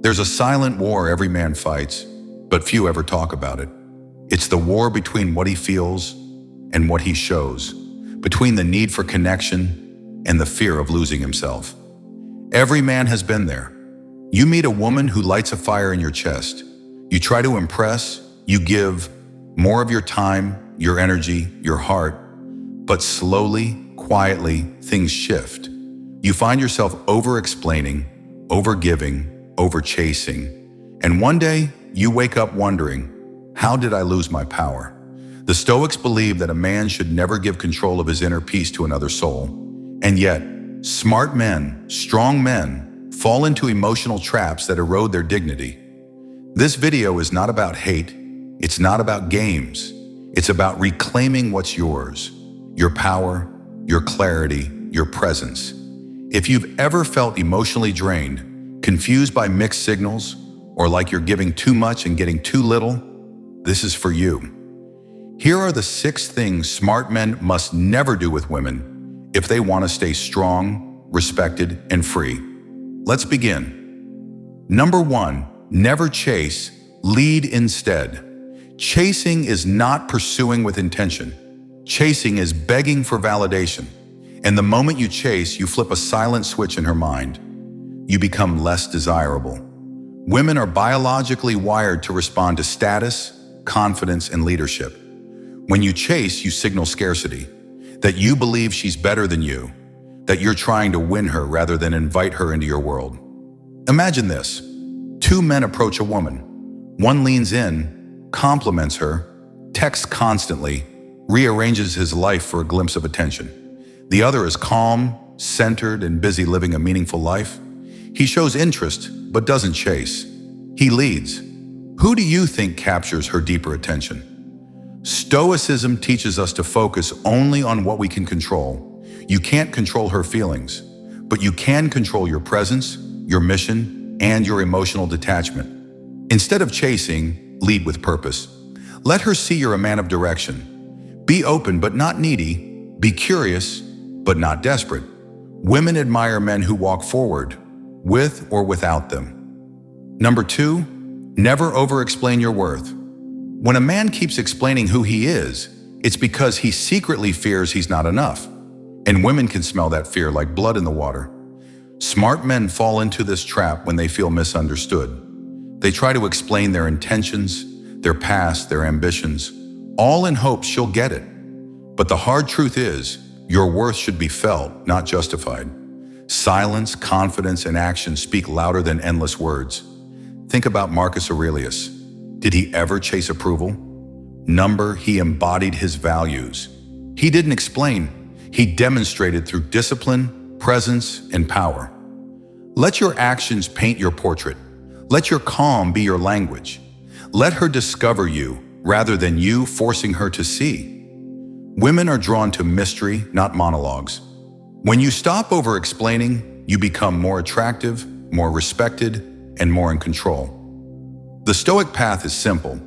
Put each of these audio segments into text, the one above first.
There's a silent war every man fights, but few ever talk about it. It's the war between what he feels and what he shows, between the need for connection and the fear of losing himself. Every man has been there. You meet a woman who lights a fire in your chest. You try to impress, you give more of your time, your energy, your heart, but slowly, quietly, things shift. You find yourself over-explaining, over-giving, over-chasing, and one day you wake up wondering, how did I lose my power? The Stoics believe that a man should never give control of his inner peace to another soul, and yet, smart men, strong men, fall into emotional traps that erode their dignity. This video is not about hate, it's not about games, it's about reclaiming what's yours, your power, your clarity, your presence. If you've ever felt emotionally drained, confused by mixed signals, or like you're giving too much and getting too little, this is for you. Here are the 6 things smart men must never do with women if they want to stay strong, respected, and free. Let's begin. Number 1, never chase, lead instead. Chasing is not pursuing with intention. Chasing is begging for validation. And the moment you chase, you flip a silent switch in her mind. You become less desirable. Women are biologically wired to respond to status, confidence, and leadership. When you chase, you signal scarcity, that you believe she's better than you, that you're trying to win her rather than invite her into your world. Imagine this. 2 men approach a woman. One leans in, compliments her, texts constantly, rearranges his life for a glimpse of attention. The other is calm, centered, and busy living a meaningful life. He shows interest, but doesn't chase. He leads. Who do you think captures her deeper attention? Stoicism teaches us to focus only on what we can control. You can't control her feelings, but you can control your presence, your mission, and your emotional detachment. Instead of chasing, lead with purpose. Let her see you're a man of direction. Be open but not needy. Be curious but not desperate. Women admire men who walk forward, with or without them. Number 2, never over-explain your worth. When a man keeps explaining who he is, it's because he secretly fears he's not enough. And women can smell that fear like blood in the water. Smart men fall into this trap when they feel misunderstood. They try to explain their intentions, their past, their ambitions, all in hopes she'll get it. But the hard truth is, your worth should be felt, not justified. Silence, confidence, and action speak louder than endless words. Think about Marcus Aurelius. Did he ever chase approval? He embodied his values. He didn't explain, he demonstrated through discipline, presence, and power. Let your actions paint your portrait. Let your calm be your language. Let her discover you rather than you forcing her to see. Women are drawn to mystery, not monologues. When you stop over-explaining, you become more attractive, more respected, and more in control. The Stoic path is simple.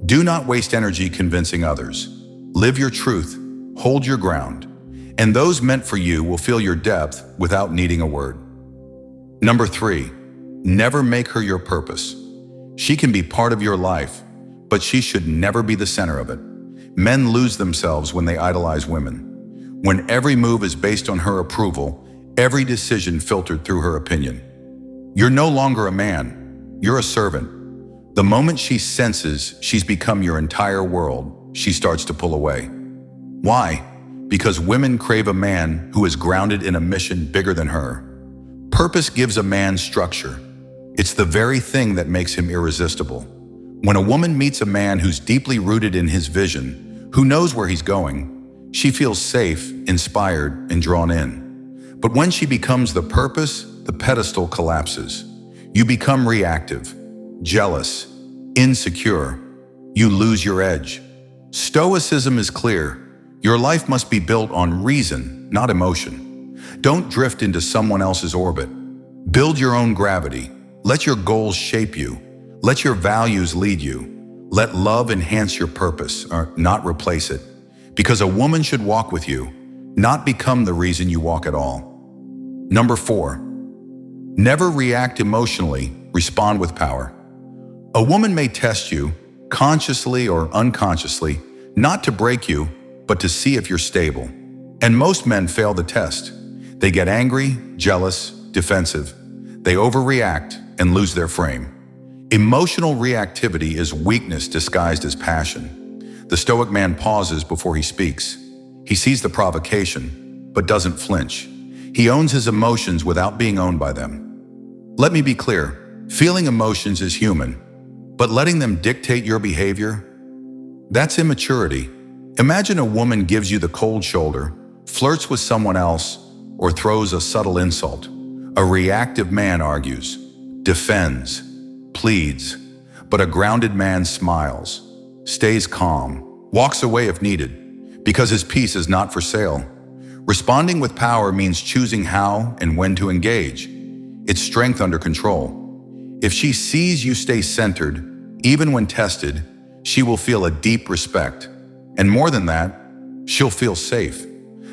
Do not waste energy convincing others. Live your truth, hold your ground, and those meant for you will feel your depth without needing a word. Number 3, never make her your purpose. She can be part of your life, but she should never be the center of it. Men lose themselves when they idolize women. When every move is based on her approval, every decision filtered through her opinion. You're no longer a man, you're a servant. The moment she senses she's become your entire world, she starts to pull away. Why? Because women crave a man who is grounded in a mission bigger than her. Purpose gives a man structure. It's the very thing that makes him irresistible. When a woman meets a man who's deeply rooted in his vision, who knows where he's going, she feels safe, inspired, and drawn in. But when she becomes the purpose, the pedestal collapses. You become reactive, jealous, insecure. You lose your edge. Stoicism is clear. Your life must be built on reason, not emotion. Don't drift into someone else's orbit. Build your own gravity. Let your goals shape you. Let your values lead you. Let love enhance your purpose, or not replace it. Because a woman should walk with you, not become the reason you walk at all. Number 4, never react emotionally, respond with power. A woman may test you, consciously or unconsciously, not to break you, but to see if you're stable. And most men fail the test. They get angry, jealous, defensive. They overreact and lose their frame. Emotional reactivity is weakness disguised as passion. The Stoic man pauses before he speaks. He sees the provocation, but doesn't flinch. He owns his emotions without being owned by them. Let me be clear, feeling emotions is human, but letting them dictate your behavior, that's immaturity. Imagine a woman gives you the cold shoulder, flirts with someone else, or throws a subtle insult. A reactive man argues, defends, pleads, but a grounded man smiles, stays calm, walks away if needed, because his peace is not for sale. Responding with power means choosing how and when to engage. It's strength under control. If she sees you stay centered, even when tested, she will feel a deep respect. And more than that, she'll feel safe.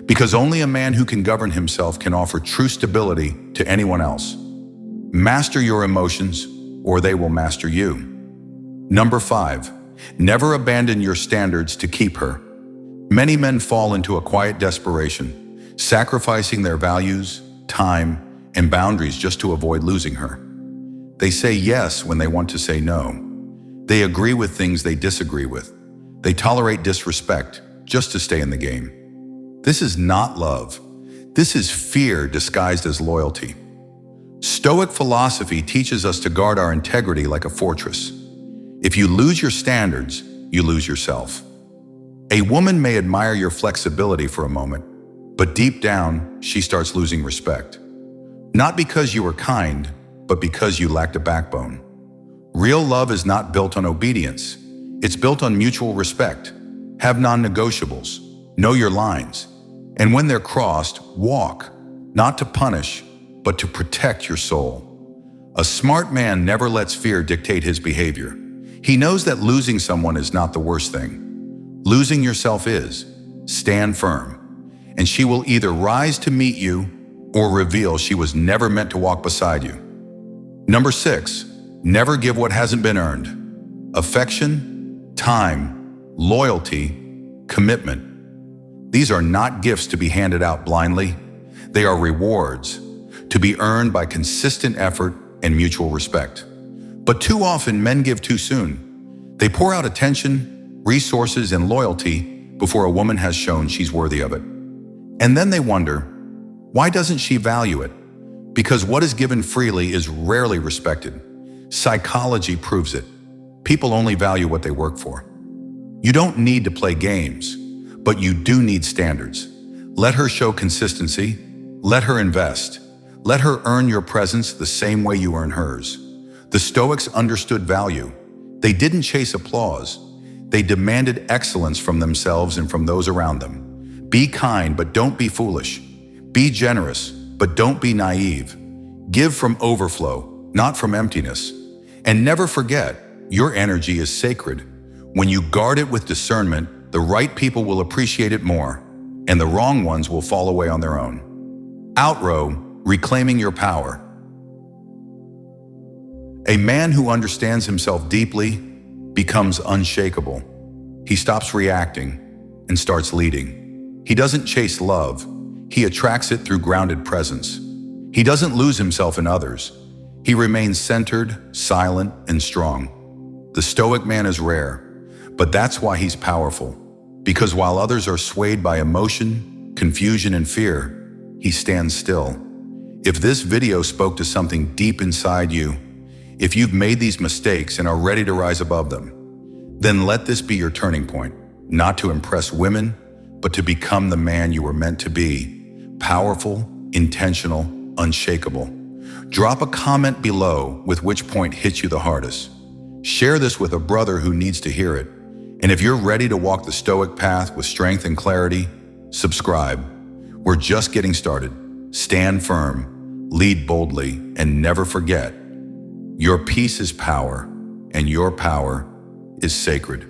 Because only a man who can govern himself can offer true stability to anyone else. Master your emotions, or they will master you. Number 5, never abandon your standards to keep her. Many men fall into a quiet desperation, sacrificing their values, time, and boundaries just to avoid losing her. They say yes when they want to say no. They agree with things they disagree with. They tolerate disrespect just to stay in the game. This is not love. This is fear disguised as loyalty. Stoic philosophy teaches us to guard our integrity like a fortress. If you lose your standards, you lose yourself. A woman may admire your flexibility for a moment, but deep down, she starts losing respect. Not because you were kind, but because you lacked a backbone. Real love is not built on obedience. It's built on mutual respect. Have non-negotiables. Know your lines. And when they're crossed, walk, not to punish, but to protect your soul. A smart man never lets fear dictate his behavior. He knows that losing someone is not the worst thing. Losing yourself is. Stand firm. And she will either rise to meet you or reveal she was never meant to walk beside you. Number 6, never give what hasn't been earned. Affection, time, loyalty, commitment. These are not gifts to be handed out blindly. They are rewards to be earned by consistent effort and mutual respect. But too often men give too soon. They pour out attention, resources, and loyalty before a woman has shown she's worthy of it. And then they wonder, why doesn't she value it? Because what is given freely is rarely respected. Psychology proves it. People only value what they work for. You don't need to play games, but you do need standards. Let her show consistency. Let her invest. Let her earn your presence the same way you earn hers. The Stoics understood value. They didn't chase applause. They demanded excellence from themselves and from those around them. Be kind, but don't be foolish. Be generous, but don't be naive. Give from overflow, not from emptiness. And never forget, your energy is sacred. When you guard it with discernment, the right people will appreciate it more, and the wrong ones will fall away on their own. Outrow, reclaiming your power. A man who understands himself deeply becomes unshakable. He stops reacting and starts leading. He doesn't chase love. He attracts it through grounded presence. He doesn't lose himself in others. He remains centered, silent, and strong. The Stoic man is rare, but that's why he's powerful. Because while others are swayed by emotion, confusion, and fear, he stands still. If this video spoke to something deep inside you, if you've made these mistakes and are ready to rise above them, then let this be your turning point, not to impress women, but to become the man you were meant to be, powerful, intentional, unshakable. Drop a comment below with which point hits you the hardest. Share this with a brother who needs to hear it. And if you're ready to walk the Stoic path with strength and clarity, subscribe. We're just getting started. Stand firm, lead boldly, and never forget, your peace is power, and your power is sacred.